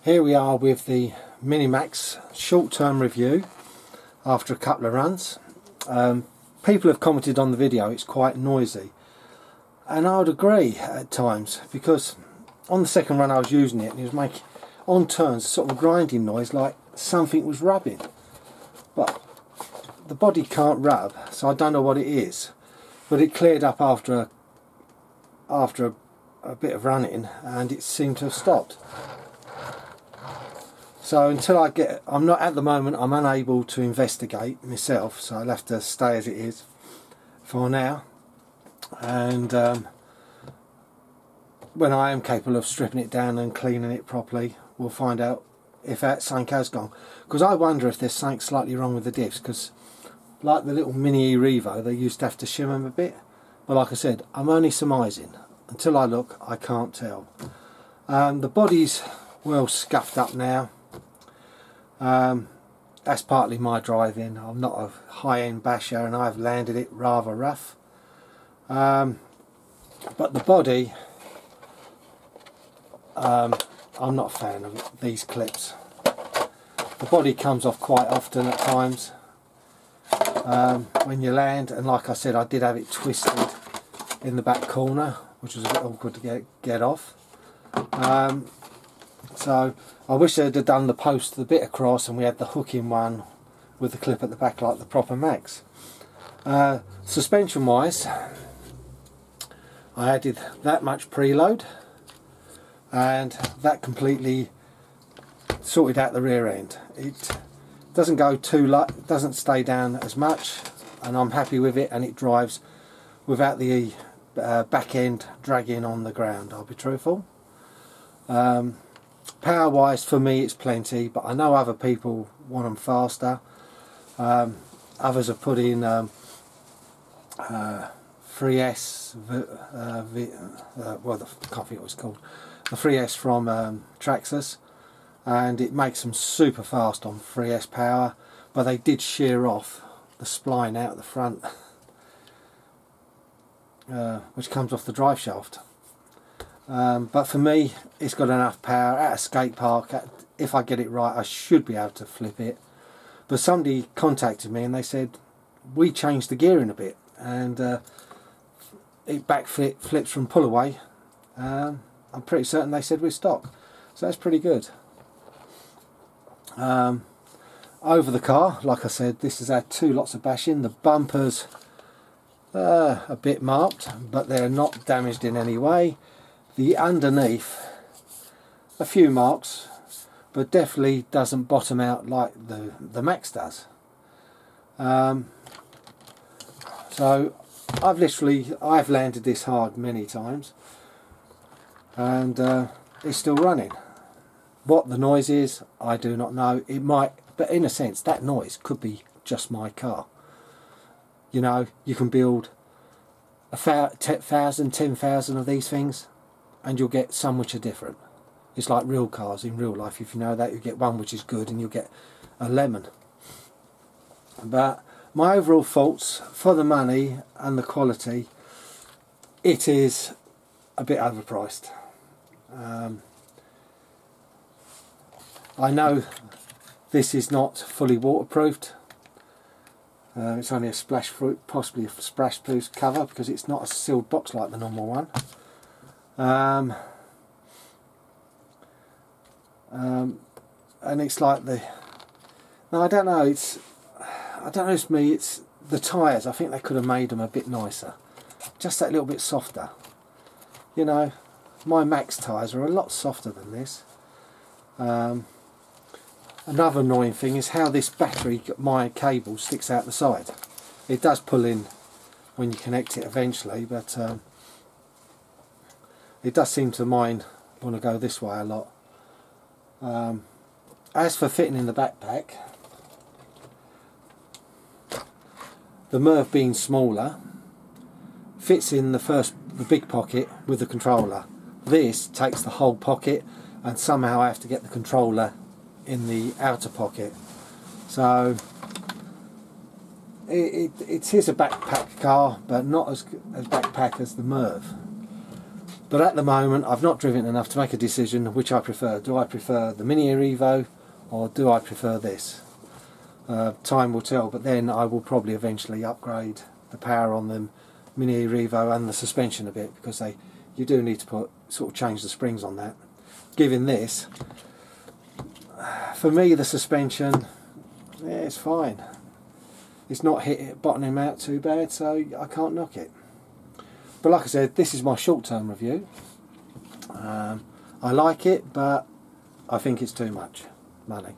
Here we are with the Mini Maxx short-term review after a couple of runs. People have commented on the video it's quite noisy, and I would agree at times, because on the second run I was using it and it was making on turns a sort of grinding noise like something was rubbing, but the body can't rub, so I don't know what it is, but it cleared up after a bit of running and it seemed to have stopped. So until I'm not at the moment, I'm unable to investigate myself, so I'll have to stay as it is for now, and when I am capable of stripping it down and cleaning it properly, we'll find out if that something has gone, because I wonder if there's something slightly wrong with the diffs, because like the little Mini Revo, they used to have to shim them a bit, but like I said, I'm only surmising. Until I look, I can't tell. The body's well scuffed up now. That's partly my driving. I'm not a high-end basher and I've landed it rather rough. But the body, I'm not a fan of these clips. The body comes off quite often at times when you land, and like I said, I did have it twisted in the back corner, which was a bit awkward to get off. So I wish they'd have done the post a bit across and we had the hook in one with the clip at the back like the proper Max. Suspension wise, I added that much preload and that completely sorted out the rear end. It doesn't go too low, doesn't stay down as much, and I'm happy with it, and it drives without the back end dragging on the ground, I'll be truthful. Power wise, for me it's plenty, but I know other people want them faster. Others have put in 3S, well, I can't think what it's called, the 3S from Traxxas, and it makes them super fast on 3S power, but they did shear off the spline out the front, which comes off the drive shaft. But for me, it's got enough power. At a skate park, if I get it right, I should be able to flip it. But somebody contacted me and they said, we changed the gearing a bit and it flips from pull away. I'm pretty certain they said we're stock, so that's pretty good. Over the car, like I said, this has had 2 lots of bashing. The bumpers a bit marked, but they're not damaged in any way. The underneath, a few marks, but definitely doesn't bottom out like the Max does. So I've landed this hard many times, and it's still running. What the noise is, I do not know. It might, but in a sense, that noise could be just my car. You know, you can build 1,000, 10,000 of these things, and you'll get some which are different. It's like real cars in real life. If you know that, you get one which is good and you'll get a lemon. But my overall thoughts, for the money and the quality, it is a bit overpriced. I know this is not fully waterproofed. It's only a possibly a splash proof cover, because it's not a sealed box like the normal one. And it's like I don't know, it's me, it's the tyres. I think they could have made them a bit nicer, just that little bit softer. You know, my Max tyres are a lot softer than this. Another annoying thing is how this battery, my cable, sticks out the side. It does pull in when you connect it eventually, but it does seem to want to go this way a lot. As for fitting in the backpack, the Merv being smaller, fits in the big pocket with the controller. This takes the whole pocket, and somehow I have to get the controller in the outer pocket. So it is a backpack car, but not as backpack as the Merv. But at the moment I've not driven enough to make a decision which I prefer. Do I prefer the Mini Evo or do I prefer this? Time will tell, but then I will probably eventually upgrade the power on the Mini Evo and the suspension a bit, because you do need to change the springs on that. Given this, for me the suspension, yeah, it's fine. It's not bottoming out too bad, so I can't knock it. But like I said, this is my short-term review. I like it, but I think it's too much money.